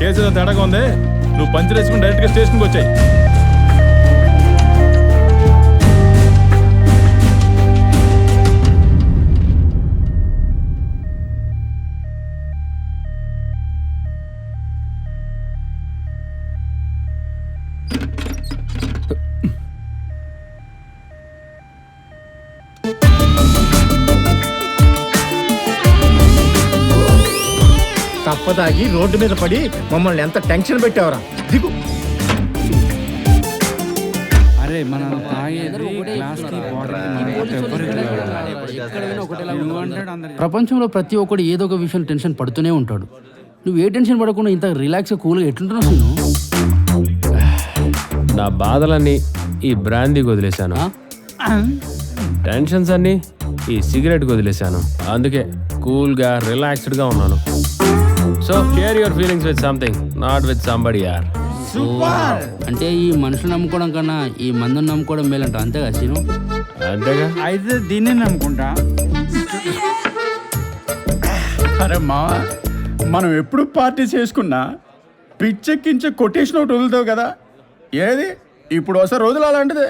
Case ఏదో తేడాగా ఉంది. నువ్వు పంచర్ వేసుకుని డైరెక్ట్గా స్టేషన్కి వచ్చాయి. తప్పదాగి రోడ్డు మీద పడి మమ్మల్ని ఎంత టెన్షన్ పెట్టావరా. దిగు. అరే మనం ప్రపంచంలో ప్రతి ఒక్కడు ఏదో ఒక విషయం టెన్షన్ పడుతూనే ఉంటాడు. నువ్వు ఏ టెన్షన్ పడకుండా ఇంత రిలాక్స్ కూల్గా ఎట్లుంటున్నావు నేను? నా బాధలన్నీ ఈ బ్రాందీకి వదిలేశాను, టెన్షన్స్ అన్నీ ఈ సిగరెట్కి వదిలేశాను. అందుకే కూల్గా రిలాక్స్డ్గా ఉన్నాను. So share your feelings with something, not with somebody యార్. అంటే ఈ మనుషులు నమ్ముకోవడం కన్నా ఈ మందుని నమ్ముకోవడం మేలంట, అంతేగా సీను? అంతేగా. అయితే దీన్నే నమ్ముకుంటా. అరే మా మనం ఎప్పుడు పార్టీ చేసుకున్నా పిచ్చెక్కించే కొటేషన్ ఒకటి వదులుతావు కదా, ఏది ఇప్పుడు ఒకసారి రోజులు అలాంటిదే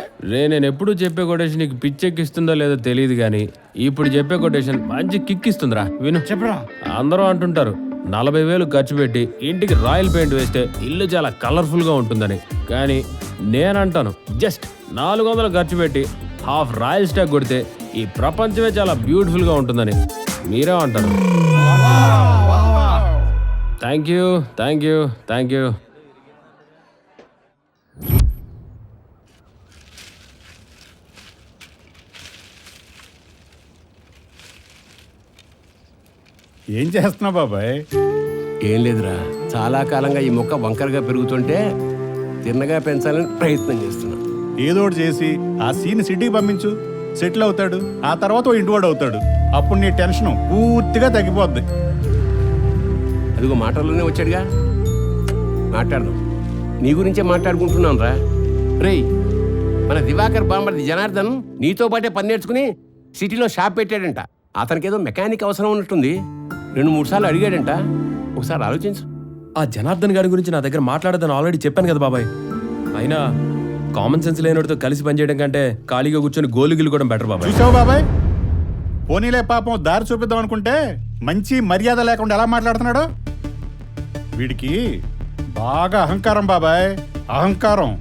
నేను ఎప్పుడు చెప్పే కొటేషన్ నీకు పిచ్చెక్కిస్తుందో లేదో తెలియదు కానీ ఇప్పుడు చెప్పే కొటేషన్ మంచి కిక్ ఇస్తుందిరా. విను. చెప్పరా. అందరూ అంటుంటారు 40,000 ఖర్చు పెట్టి ఇంటికి రాయల్ పెయింట్ వేస్తే ఇల్లు చాలా కలర్ఫుల్గా ఉంటుందని. కానీ నేనంటాను జస్ట్ 400 ఖర్చు పెట్టి హాఫ్ రాయల్ స్టాక్ కొడితే ఈ ప్రపంచమే చాలా బ్యూటిఫుల్గా ఉంటుందని. మీరే అంటారు. Thank you, thank you, thank you. ఏం చేస్తున్నావు బాబాయ్? ఏం లేదురా, చాలా కాలంగా ఈ మొక్క వంకరగా పెరుగుతుంటే తిన్నగా పెంచాలని ప్రయత్నం చేస్తున్నా. ఏదో ఒకటి చేసి ఆ సీన్ సిటీకి పంపించు, సెటిల్ అవుతాడు. ఆ తర్వాత ఓ ఇంటివాడు అవుతాడు. అప్పుడు నీ టెన్షన్ పూర్తిగా తగ్గిపోద్ది. అదిగో మాటల్లోనే వచ్చాడుగా, మాట్లాడదాం. నీ గురించే మాట్లాడుకుంటున్నాను రా. రేయ్, మన దివాకర్ బాంబర్ది జనార్దన్ నీతో పాటే పని నేర్చుకుని సిటీలో షాప్ పెట్టాడంట. అతనికి ఏదో మెకానిక్ అవసరం ఉన్నట్టుంది. 2-3 సార్లు అడిగాడంట. ఒకసారి ఆలోచించు. ఆ జనార్దన్ గారి గురించి నా దగ్గర మాట్లాడదని ఆల్రెడీ చెప్పాను కదా బాబాయ్. అయినా కామన్ సెన్స్ లేనివాడితో కలిసి పనిచేయడం కంటే ఖాళీగా కూర్చొని గోలు గిల్లుకోవడం బెటర్ బాబాయ్. చూసావు బాబాయ్, పోనీలే పాపం దారి చూపిద్దాం అనుకుంటే మంచి మర్యాద లేకుండా ఎలా మాట్లాడుతున్నాడు. వీడికి బాగా అహంకారం బాబాయ్, అహంకారం.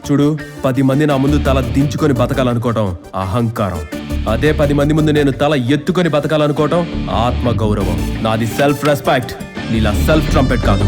చూడు, 10 మంది నా ముందు తల దించుకొని బతకాలనుకోవటం అహంకారం. అదే 10 మంది ముందు నేను తల ఎత్తుకొని బతకాలనుకోవటం ఆత్మగౌరవం. నాది సెల్ఫ్ రెస్పెక్ట్, నీలా సెల్ఫ్ ట్రంపెట్ కాదు.